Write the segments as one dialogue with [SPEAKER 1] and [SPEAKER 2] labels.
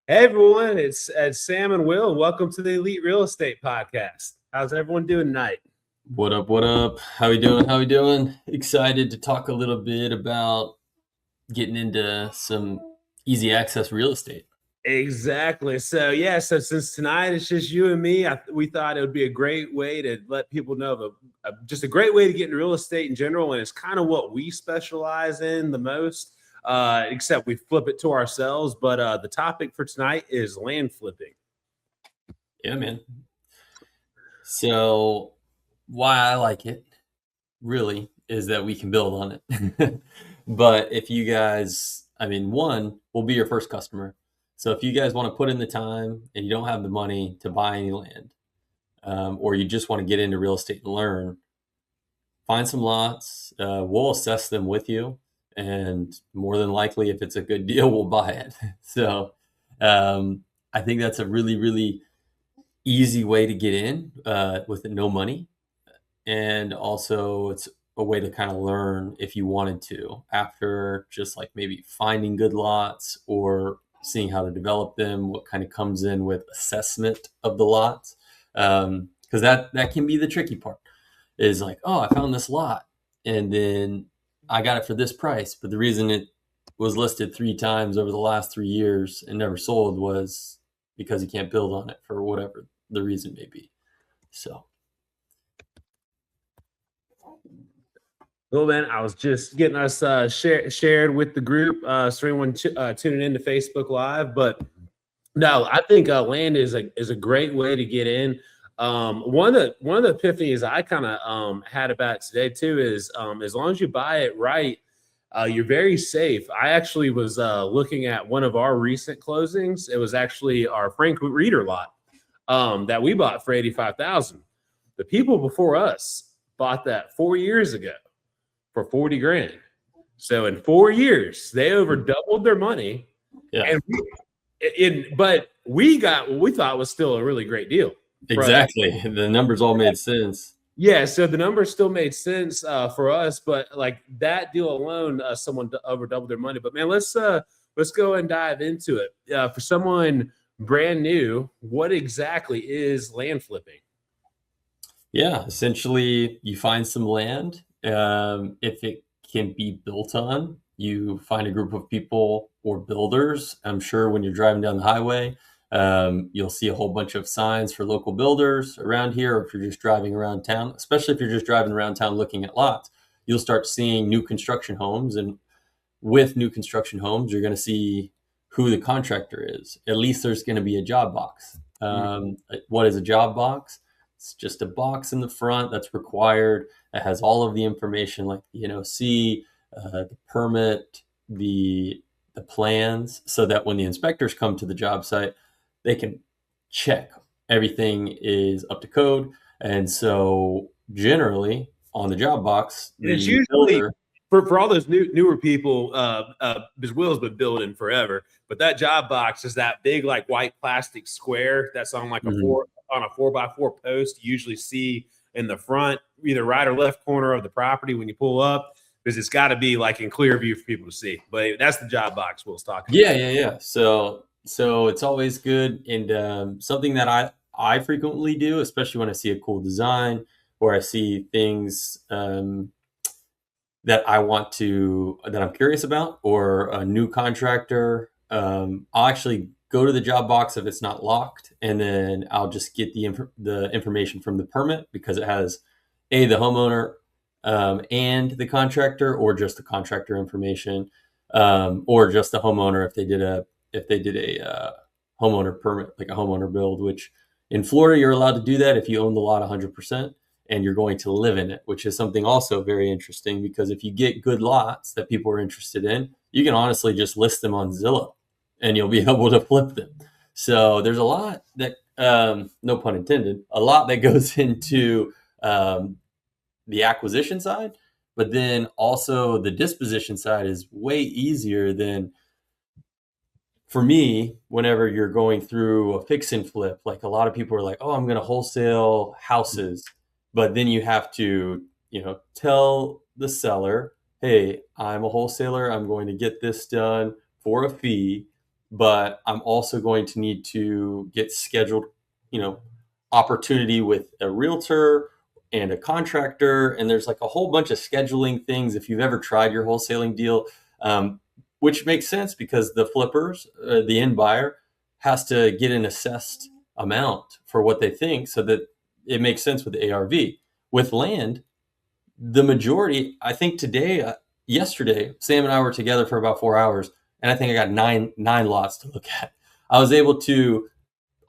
[SPEAKER 1] Hey everyone, it's Sam and Will. Welcome to the Elite Real Estate Podcast. How's everyone doing tonight?
[SPEAKER 2] What up? What up? How we doing? How we doing? Excited to talk a little bit about getting into some easy access real estate.
[SPEAKER 1] Exactly. So since tonight it's just you and me, we thought it would be a great way to let people know just a great way to get into real estate in general, and it's kind of what we specialize in the most. Except we flip it to ourselves. But the topic for tonight is land flipping.
[SPEAKER 2] Yeah, man. So why I like it really is that we can build on it. But if you guys, one, we'll be your first customer. So if you guys want to put in the time and you don't have the money to buy any land, or you just want to get into real estate and learn, find some lots. We'll assess them with you, and more than likely, if it's a good deal, we'll buy it. So I think that's a really, really easy way to get in with no money, and also it's a way to kind of learn if you wanted to after just like maybe finding good lots or seeing how to develop them, what kind of comes in with assessment of the lots, because that can be the tricky part is like, oh, I found this lot and then I got it for this price. But the reason it was listed 3 times over the last 3 years and never sold was because you can't build on it for whatever the reason may be. So,
[SPEAKER 1] Well, man, I was just getting us shared with the group, so anyone tuning in to Facebook Live. But no, I think land is a great way to get in. One of the epiphanies I kind of had about today too is as long as you buy it right, you're very safe. I actually was looking at one of our recent closings. It was actually our Frank Reeder lot that we bought for 85,000. The people before us bought that 4 years ago for 40 grand. So in 4 years, they over doubled their money.
[SPEAKER 2] yeah,
[SPEAKER 1] And but we got what we thought was still a really great deal for us.
[SPEAKER 2] exactly. The numbers all made sense.
[SPEAKER 1] Yeah, so the numbers still made sense for us, but like that deal alone, someone over doubled their money. But man, let's go and dive into it. For someone brand new, what exactly is land flipping?
[SPEAKER 2] Yeah, essentially, you find some land. If it can be built on, you find a group of people or builders. I'm sure when you're driving down the highway, you'll see a whole bunch of signs for local builders around here. Or if you're just driving around town, especially if you're just driving around town looking at lots, you'll start seeing new construction homes. And with new construction homes, you're going to see who the contractor is. At least there's going to be a job box. What is a job box? It's just a box in the front that's required. That has all of the information like the NOC, the permit, the plans, so that when the inspectors come to the job site, they can check everything is up to code. And so generally on the job box,
[SPEAKER 1] And it's
[SPEAKER 2] the
[SPEAKER 1] usually
[SPEAKER 2] builder.
[SPEAKER 1] for all those newer people, because Will's been building forever, but that job box is that big like white plastic square that's on like a
[SPEAKER 2] Mhm.
[SPEAKER 1] four by four post. You usually see in the front, either right or left corner of the property when you pull up, because it's got to be like in clear view for people to see. But that's the job box Will's talking
[SPEAKER 2] Yeah,
[SPEAKER 1] about.
[SPEAKER 2] yeah, yeah. So it's always good, and something that I frequently do, especially when I see a cool design or I see things that I'm curious about, or a new contractor. I'll actually go to the job box if it's not locked, and then I'll just get the information from the permit because it has the homeowner and the contractor, or just the contractor information, or just the homeowner if they did a homeowner permit, like a homeowner build. Which in Florida you're allowed to do that if you own the lot 100% and you're going to live in it, which is something also very interesting because if you get good lots that people are interested in, you can honestly just list them on Zillow and you'll be able to flip them. So there's a lot that, no pun intended, a lot that goes into the acquisition side, but then also the disposition side is way easier than, for me, whenever you're going through a fix and flip. Like a lot of people are like, oh, I'm going to wholesale houses. But then you have to, tell the seller, hey, I'm a wholesaler. I'm going to get this done for a fee. but I'm also going to need to get scheduled, opportunity with a realtor and a contractor. And there's like a whole bunch of scheduling things if you've ever tried your wholesaling deal, which makes sense because the flippers, the end buyer, has to get an assessed amount for what they think so that it makes sense with the ARV. With land, the majority, I think yesterday, Sam and I were together for about 4 hours, and I think I got nine lots to look at. I was able to,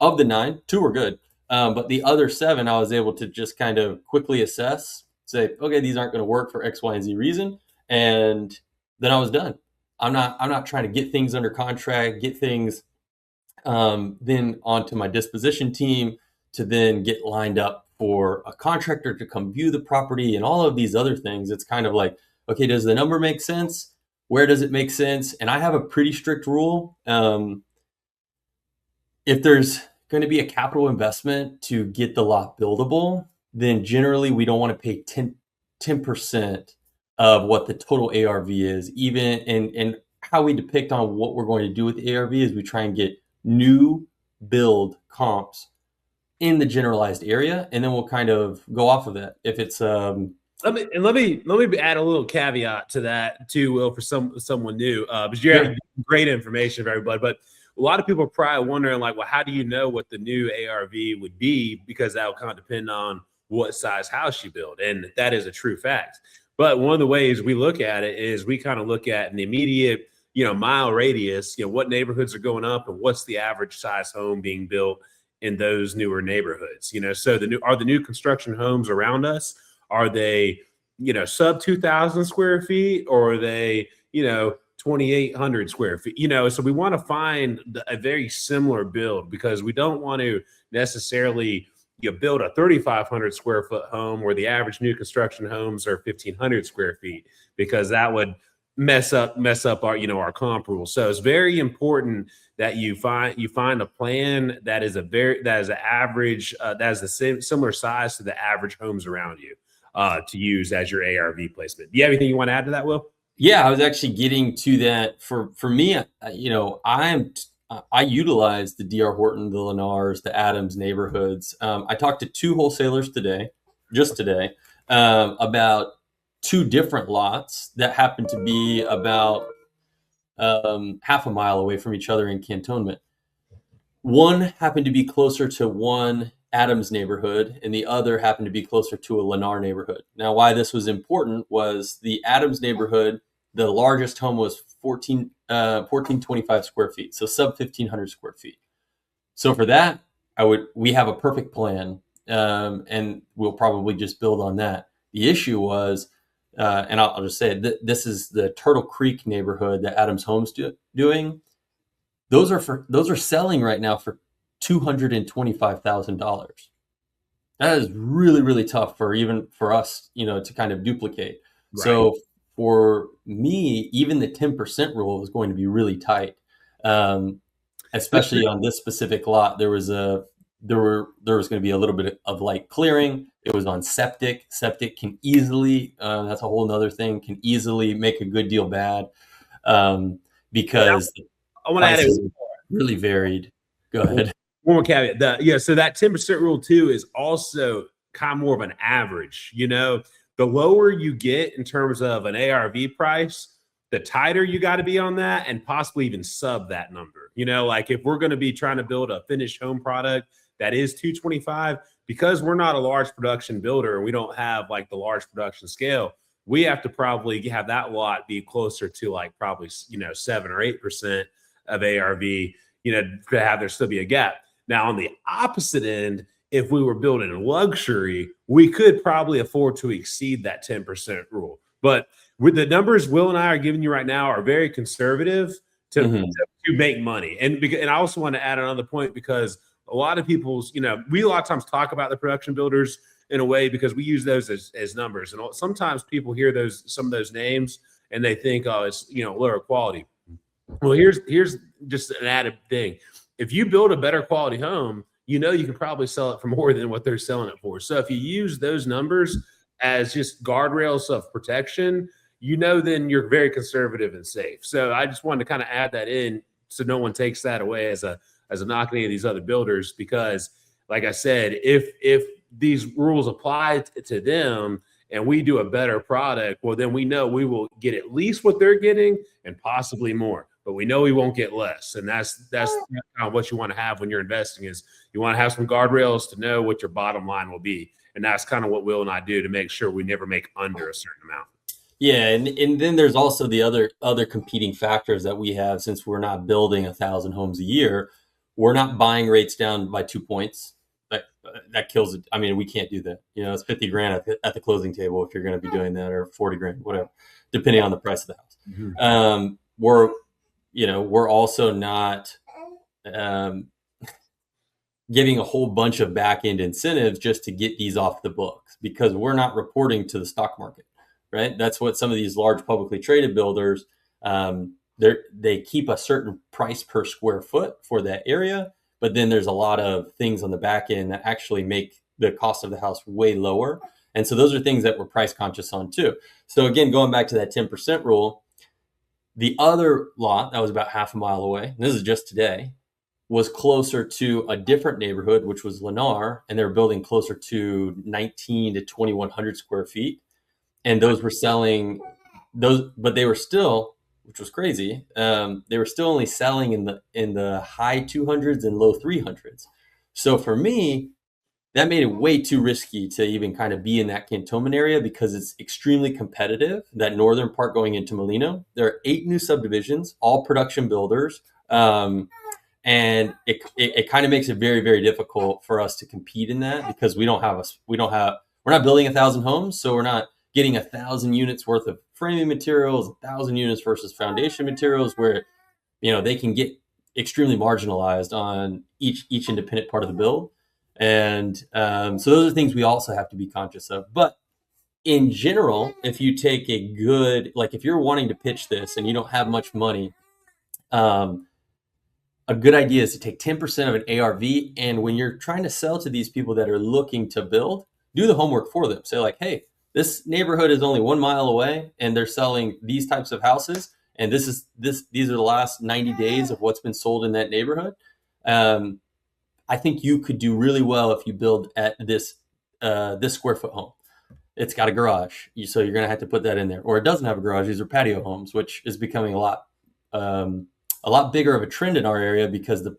[SPEAKER 2] of the 9, 2 were good. But the other 7, I was able to just kind of quickly assess, say, okay, these aren't going to work for X, Y, and Z reason. And then I was done. I'm not trying to get things under contract, get things then onto my disposition team to then get lined up for a contractor to come view the property and all of these other things. It's kind of like, okay, does the number make sense? Where does it make sense? And I have a pretty strict rule. If there's going to be a capital investment to get the lot buildable, then generally we don't want to pay 10% of what the total ARV is. Even and how we depict on what we're going to do with the ARV is we try and get new build comps in the generalized area, and then we'll kind of go off of it. If it's
[SPEAKER 1] let me add a little caveat to that too, Will, for someone new, because you're having great information for everybody. But a lot of people are probably wondering, like, well, how do you know what the new ARV would be? Because that will kind of depend on what size house you build, and that is a true fact. But one of the ways we look at it is we kind of look at an immediate, mile radius, what neighborhoods are going up and what's the average size home being built in those newer neighborhoods. So the new construction homes around us, are they, sub 2,000 square feet, or are they, 2,800 square feet? So we want to find a very similar build, because we don't want to necessarily build a 3,500 square foot home where the average new construction homes are 1,500 square feet, because that would mess up our our comp rule. So it's very important that you find a plan that is an average that is the similar size to the average homes around you to use as your ARV placement. Do you have anything you want to add to that, Will?
[SPEAKER 2] Yeah, I was actually getting to that. For me, I utilize the DR Horton, the Lennars, the Adams neighborhoods. I talked to 2 wholesalers today, about 2 different lots that happen to be about half a mile away from each other in cantonment. One happened to be closer to one Adams neighborhood, and the other happened to be closer to a Lennar neighborhood. Now, why this was important was the Adams neighborhood, the largest home was 1,425 square feet, so sub 1,500 square feet. So for that, we have a perfect plan, and we'll probably just build on that. The issue was, and I'll just say it, this is the Turtle Creek neighborhood that Adams Homes doing. Those are selling right now for $225,000. That is really, really tough for us, to kind of duplicate. Right. So for me, even the 10% rule is going to be really tight, especially on this specific lot. There was going to be a little bit of light clearing. It was on septic. Septic can easily, that's a whole nother thing, can easily make a good deal bad, because
[SPEAKER 1] I want to add it
[SPEAKER 2] really varied. Go ahead.
[SPEAKER 1] One more caveat. So that 10% rule too is also kind of more of an average. The lower you get in terms of an ARV price, the tighter you got to be on that, and possibly even sub that number. Like if we're going to be trying to build a finished home product that is 225, because we're not a large production builder, we don't have like the large production scale, we have to probably have that lot be closer to like probably 7 or 8% of ARV, to have there still be a gap. Now on the opposite end, if we were building a luxury, we could probably afford to exceed that 10% rule. But with the numbers Will and I are giving you right now are very conservative to make money. And I also want to add another point, because a lot of people's, we a lot of times talk about the production builders in a way because we use those as numbers. And sometimes people hear some of those names and they think, oh, it's, lower quality. Well, here's just an added thing. If you build a better quality home, you can probably sell it for more than what they're selling it for. So if you use those numbers as just guardrails of protection, then you're very conservative and safe. So I just wanted to kind of add that in no one takes that away as a knock on any of these other builders, because like I said, if these rules apply to them and we do a better product, well, then we know we will get at least what they're getting and possibly more, but we know we won't get less. And that's kind of what you want to have when you're investing, is you want to have some guardrails to know what your bottom line will be. And that's kind of what Will and I do to make sure we never make under a certain amount.
[SPEAKER 2] Yeah, and then there's also the other competing factors that we have. Since we're not building 1,000 homes a year, we're not buying rates down by 2 points. That kills it. I mean, we can't do that. It's 50 grand at the closing table if you're going to be doing that, or 40 grand, whatever, depending on the price of the house. Mm-hmm. We're also not giving a whole bunch of back end incentives just to get these off the books, because we're not reporting to the stock market, right? That's what some of these large publicly traded builders, they keep a certain price per square foot for that area. But then there's a lot of things on the back end that actually make the cost of the house way lower. And so those are things that we're price conscious on too. So again, going back to that 10% rule, the other lot that was about half a mile away, and this is just today, was closer to a different neighborhood, which was Lennar, and they were building closer to 19 to 2,100 square feet. And those were selling those, but they were still, which was crazy, they were still only selling in the high 200s and low 300s. So for me, that made it way too risky to even kind of be in that Cantonment area, because it's extremely competitive. That northern part going into Molino, there are 8 new subdivisions, all production builders, and it kind of makes it very, very difficult for us to compete in that, because we're not building 1,000 homes, so we're not getting 1,000 units worth of framing materials, 1,000 units versus foundation materials, where they can get extremely marginalized on each independent part of the build. And so those are things we also have to be conscious of. But in general, if you take if you're wanting to pitch this and you don't have much money, a good idea is to take 10% of an ARV. And when you're trying to sell to these people that are looking to build, do the homework for them. Say like, hey, this neighborhood is only 1 mile away and they're selling these types of houses, and these are the last 90 days of what's been sold in that neighborhood. I think you could do really well if you build at this square foot home. It's got a garage, so you're going to have to put that in there. Or it doesn't have a garage. These are patio homes, which is becoming a lot bigger of a trend in our area, because the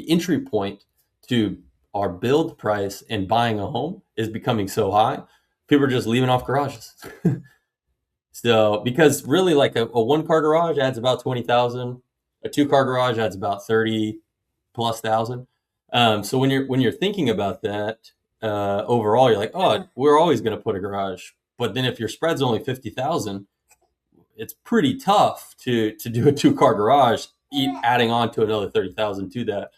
[SPEAKER 2] entry point to our build price and buying a home is becoming so high. People are just leaving off garages. So, because really, like a 1-car garage adds about 20,000, a 2-car garage adds about 30,000+. So when you're thinking about that, overall, you're like, oh, we're always going to put a garage. But then if your spread's only 50,000, it's pretty tough to do a 2-car garage, adding on to another 30,000 to that,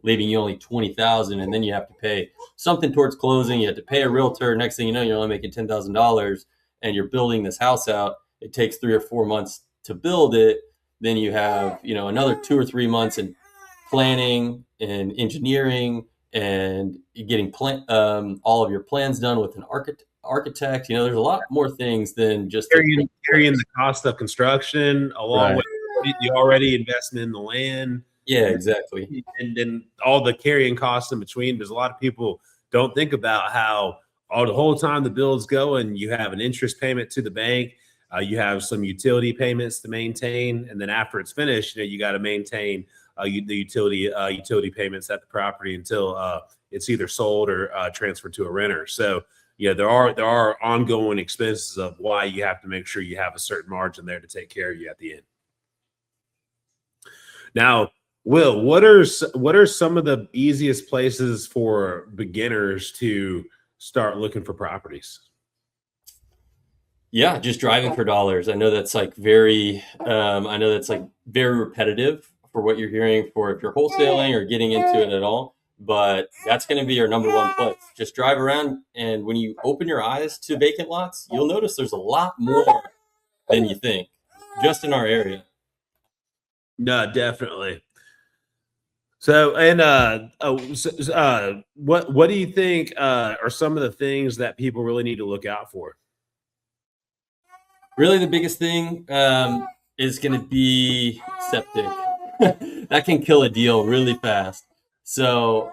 [SPEAKER 2] leaving you only 20,000, and then you have to pay something towards closing. You have to pay a realtor. Next thing you know, you're only making $10,000, and you're building this house out. It takes 3 or 4 months to build it. Then you have another 2 or 3 months in planning and engineering and getting all of your plans done with an architect. There's a lot more things than just
[SPEAKER 1] carrying the cost of construction along with the already investment in the land.
[SPEAKER 2] Yeah, exactly.
[SPEAKER 1] And then all the carrying costs in between, because a lot of people don't think about how the whole time the build's going, you have an interest payment to the bank, you have some utility payments to maintain, and then after it's finished, you got to maintain the utility payments at the property until it's either sold or transferred to a renter. So there are ongoing expenses of why you have to make sure you have a certain margin there to take care of you at the end. Now, Will, what are some of the easiest places for beginners to start looking for properties?
[SPEAKER 2] Yeah, just driving for dollars. I know that's very repetitive for what you're hearing for if you're wholesaling or getting into it at all. But that's going to be your number one place. Just drive around, and when you open your eyes to vacant lots, you'll notice there's a lot more than you think, just in our area.
[SPEAKER 1] No, definitely. So, and what do you think are some of the things that people really need to look out for?
[SPEAKER 2] Really, the biggest thing is going to be septic. That can kill a deal really fast. So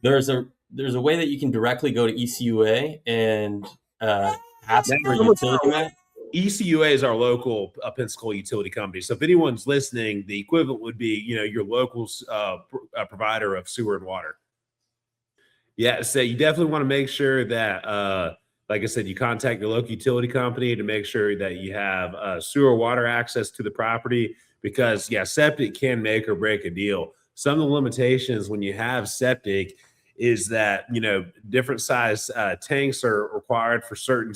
[SPEAKER 2] there's a way that you can directly go to ECUA and ask for a utility map.
[SPEAKER 1] ECUA is our local Pensacola utility company. So if anyone's listening, the equivalent would be, your local provider of sewer and water. Yeah, so you definitely want to make sure that, like I said, you contact your local utility company to make sure that you have sewer water access to the property, because septic can make or break a deal. Some of the limitations when you have septic is that different size tanks are required for certain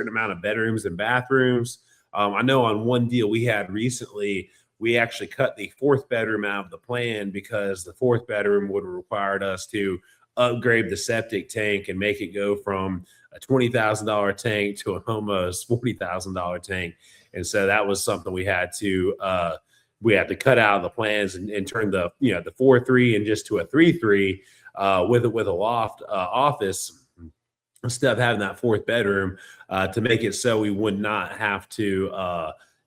[SPEAKER 1] amount of bedrooms and bathrooms. I know on one deal we had recently, we actually cut the fourth bedroom out of the plan because the fourth bedroom would have required us to upgrade the septic tank and make it go from a $20,000 tank to a almost $40,000 tank. And so that was something we had to cut out of the plans and turn the 4.3 and just to a 3.3 with a loft office, instead of having that fourth bedroom, to make it so we would not have to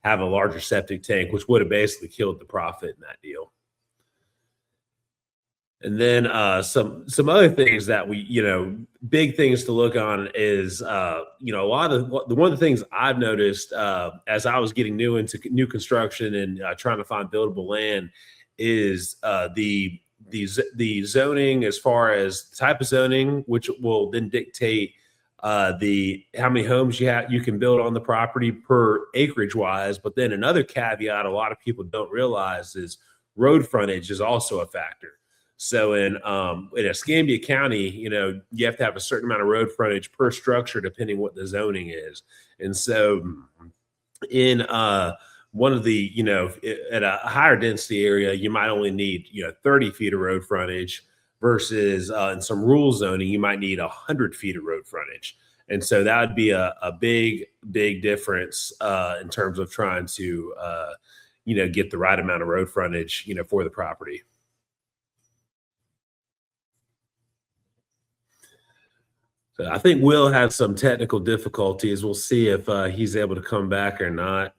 [SPEAKER 1] have a larger septic tank, which would have basically killed the profit in that deal. And then some other things that big things to look on is, a lot of one of the things I've noticed as I was getting new into new construction and trying to find buildable land is the zoning, as far as type of zoning, which will then dictate how many homes you can build on the property per acreage wise. But then another caveat a lot of people don't realize is road frontage is also a factor. So in Escambia County, you have to have a certain amount of road frontage per structure, depending what the zoning is. And so in one of the, at a higher density area, you might only need, 30 feet of road frontage versus in some rural zoning, you might need 100 feet of road frontage. And so that would be a big, big difference in terms of trying to, get the right amount of road frontage, for the property. So I think Will has some technical difficulties. We'll see if he's able to come back or not.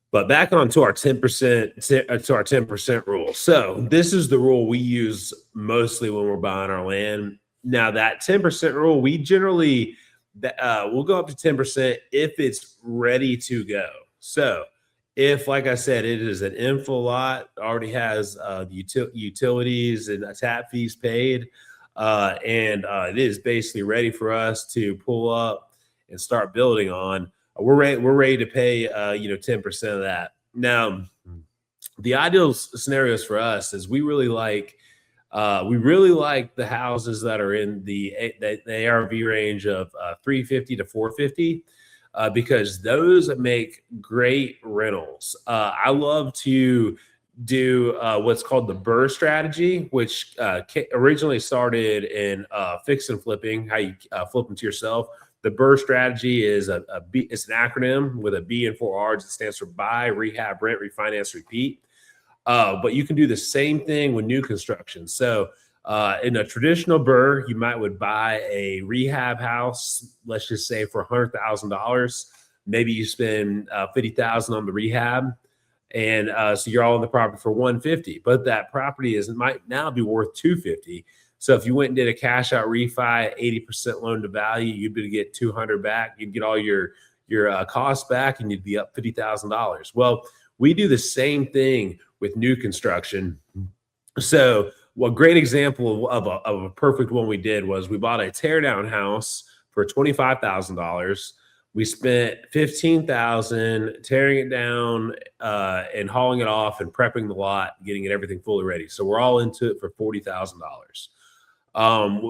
[SPEAKER 1] But back on to our 10% rule. So this is the rule we use mostly when we're buying our land. Now that 10% rule, we generally we'll go up to 10% if it's ready to go. So if, like I said, it is an infill lot, already has the utilities and tap fees paid, and it is basically ready for us to pull up and start building on, we're ready to pay 10% of that. Now, the ideal scenarios for us is we really like the houses that are in the ARV range of 350 to 450, because those make great rentals. I love to do what's called the BRRRR strategy, which originally started in fix and flipping, how you flip them to yourself. The BRRRR strategy is it's an acronym with a B and 4 R's. It stands for buy, rehab, rent, refinance, repeat. But you can do the same thing with new construction. So in a traditional BRRRR, you would buy a rehab house, let's just say for $100,000. Maybe you spend $50,000 on the rehab. And so you're all in the property for $150, but that property might now be worth $250. So if you went and did a cash out refi, 80% loan to value, you'd be able to get $200 back. You'd get all your costs back, and you'd be up $50,000. Well, we do the same thing with new construction. So a great example of a perfect one we did was we bought a tear down house for $25,000. We spent $15,000 tearing it down and hauling it off and prepping the lot, getting everything fully ready. So we're all into it for $40,000.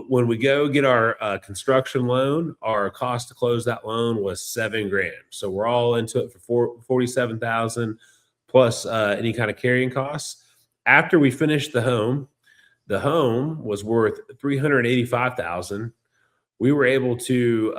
[SPEAKER 1] When we go get our construction loan, our cost to close that loan was $7,000. So we're all into it for $47,000 plus any kind of carrying costs. After we finished the home was worth $385,000. We were able to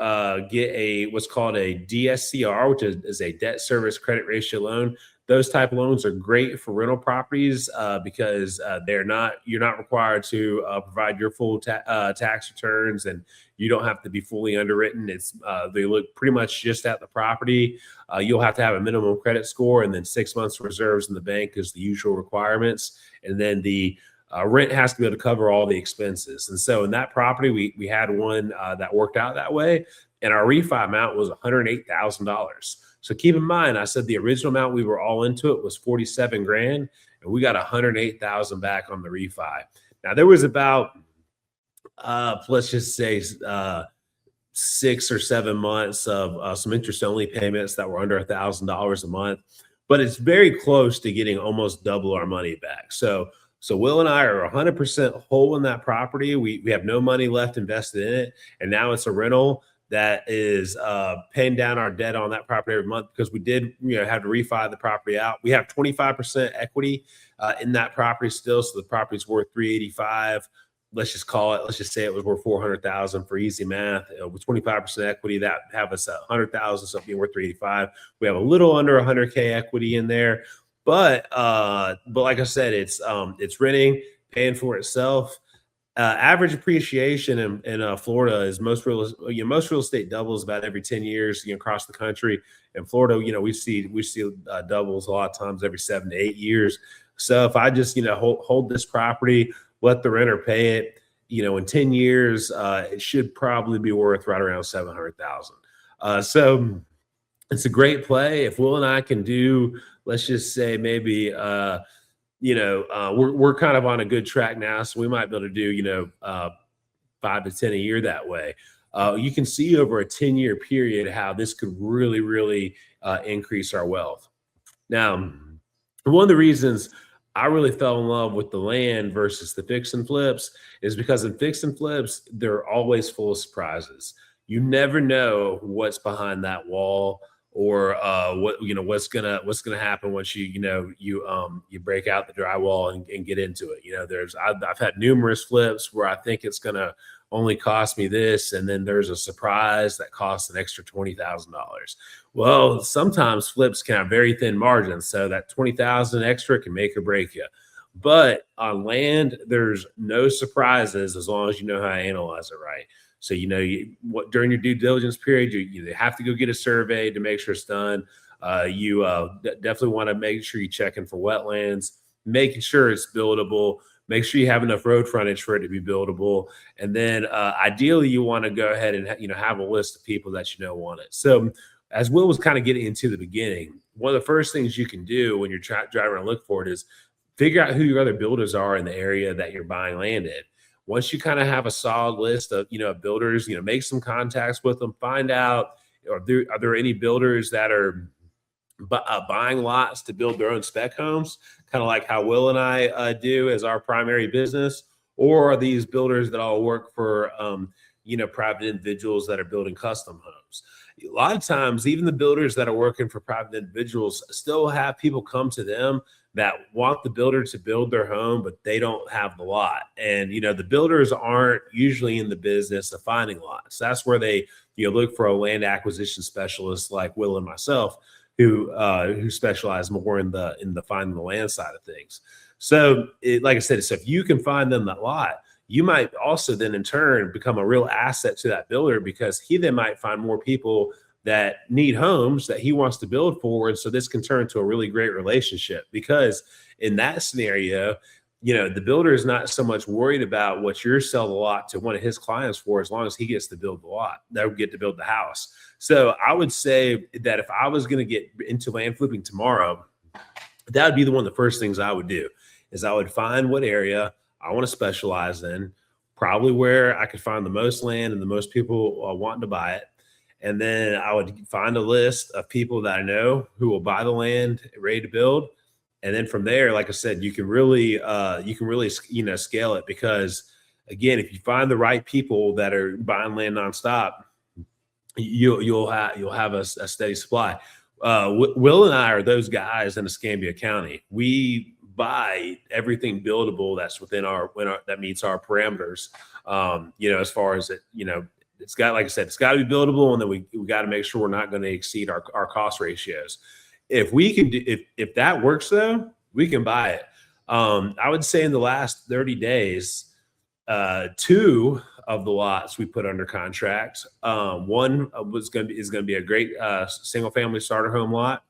[SPEAKER 1] get what's called a DSCR, which is a debt service credit ratio loan. those type of loans are great for rental properties because you're not required to provide your full tax returns, and you don't have to be fully underwritten. They look pretty much just at the property. You'll have to have a minimum credit score, and then 6 months reserves in the bank is the usual requirements. And then the rent has to be able to cover all the expenses. And so in that property, we had one that worked out that way, and our refi amount was $108,000. So keep in mind, I said the original amount we were all into it was 47 grand, and we got 108,000 back on the refi. Now there was about let's just say 6 or 7 months of some interest only payments that were under $1,000 a month, but it's very close to getting almost double our money back. So Will and I are 100% whole in that property. We have no money left invested in it, and now it's a rental that is paying down our debt on that property every month, because we did have to refi the property out. We have 25% equity in that property still, so the property's worth 385. Let's just say it was worth 400,000 for easy math. With 25% equity, that have us at 100,000, so being worth 385. We have a little under 100K equity in there, but like I said, it's renting, paying for itself. Average appreciation in Florida is most real estate doubles about every 10 years across the country. In Florida, we see doubles a lot of times every 7 to 8 years. So if I just hold this property, let the renter pay it, in 10 years, it should probably be worth right around 700,000. So it's a great play. If Will and I can do, let's just say maybe we're kind of on a good track now, so we might be able to do 5 to 10 a year that way. You can see over a 10-year period how this could really, really increase our wealth. Now, one of the reasons I really fell in love with the land versus the fix and flips is because in fix and flips, they're always full of surprises. You never know what's behind that wall, or what's gonna happen once you break out the drywall and get into it. I've had numerous flips where I think it's gonna only cost me this, and then there's a surprise that costs an extra $20,000. Well, sometimes flips can have very thin margins, so that 20,000 extra can make or break you. But on land, there's no surprises as long as you know how to analyze it right. So during your due diligence period, you have to go get a survey to make sure it's done. You definitely want to make sure you're checking for wetlands, making sure it's buildable. Make sure you have enough road frontage for it to be buildable, and then ideally you want to go ahead and have a list of people that want it. So as Will was kind of getting into the beginning, one of the first things you can do when you're driving around look for it is figure out who your other builders are in the area that you're buying land in. Once you kind of have a solid list of builders, make some contacts with them, find out are there any builders that are buying lots to build their own spec homes, kind of like how Will and I do as our primary business, or are these builders that all work for private individuals that are building custom homes? A lot of times, even the builders that are working for private individuals still have people come to them that want the builder to build their home, but they don't have the lot. And, the builders aren't usually in the business of finding lots. That's where they, look for a land acquisition specialist like Will and myself, who specialize more in the finding the land side of things. So like I said, so if you can find them that lot, you might also then in turn become a real asset to that builder, because he then might find more people that need homes that he wants to build for. And so this can turn into a really great relationship, because in that scenario, the builder is not so much worried about what you're selling the lot to one of his clients for, as long as he gets to build the lot, they'll get to build the house. So I would say that if I was going to get into land flipping tomorrow, that would be one of the first things I would do, is I would find what area I want to specialize in, probably where I could find the most land and the most people wanting to buy it. And then I would find a list of people that I know who will buy the land ready to build. And then from there, like I said, you can really scale it, because again, if you find the right people that are buying land nonstop, you'll have a steady supply. Will and I are those guys in Escambia County. We buy everything buildable that's within that meets our parameters. As far as it, it's got, like I said, it's got to be buildable, and then we got to make sure we're not going to exceed our cost ratios. if we can do, if that works though, we can buy it. I would say in the last 30 days, 2 of the lots we put under contract. One is going to be a great single family starter home lot.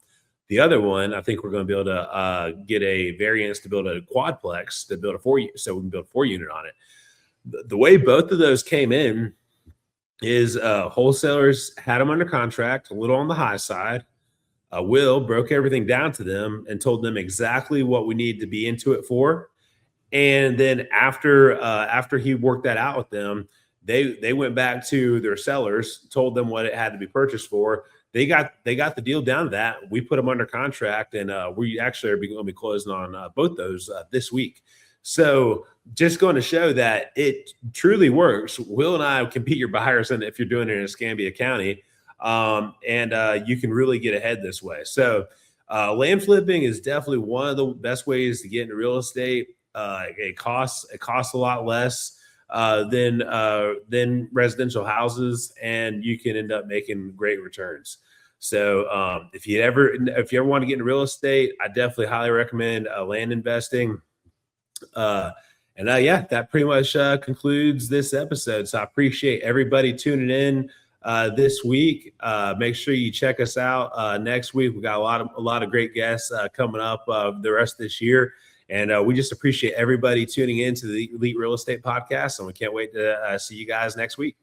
[SPEAKER 1] The other one, I think we're going to be able to get a variance to build a quadplex to build a 4, so we can build a 4 unit on it. The way both of those came in is wholesalers had them under contract, a little on the high side. Will broke everything down to them and told them exactly what we need to be into it for. And then after he worked that out with them, they went back to their sellers, told them what it had to be purchased for. They got the deal down to that. We put them under contract, and we actually are going to be closing on both those this week. So just going to show that it truly works. Will and I can beat your buyers in if you're doing it in Escambia County, and you can really get ahead this way. So land flipping is definitely one of the best ways to get into real estate. It costs a lot less than residential houses, and you can end up making great returns. So if you ever want to get into real estate, I definitely highly recommend land investing. Yeah, that pretty much concludes this episode. So I appreciate everybody tuning in this week. Make sure you check us out next week. We got a lot of great guests coming up the rest of this year. And we just appreciate everybody tuning in to the Elite Real Estate Podcast, and we can't wait to see you guys next week.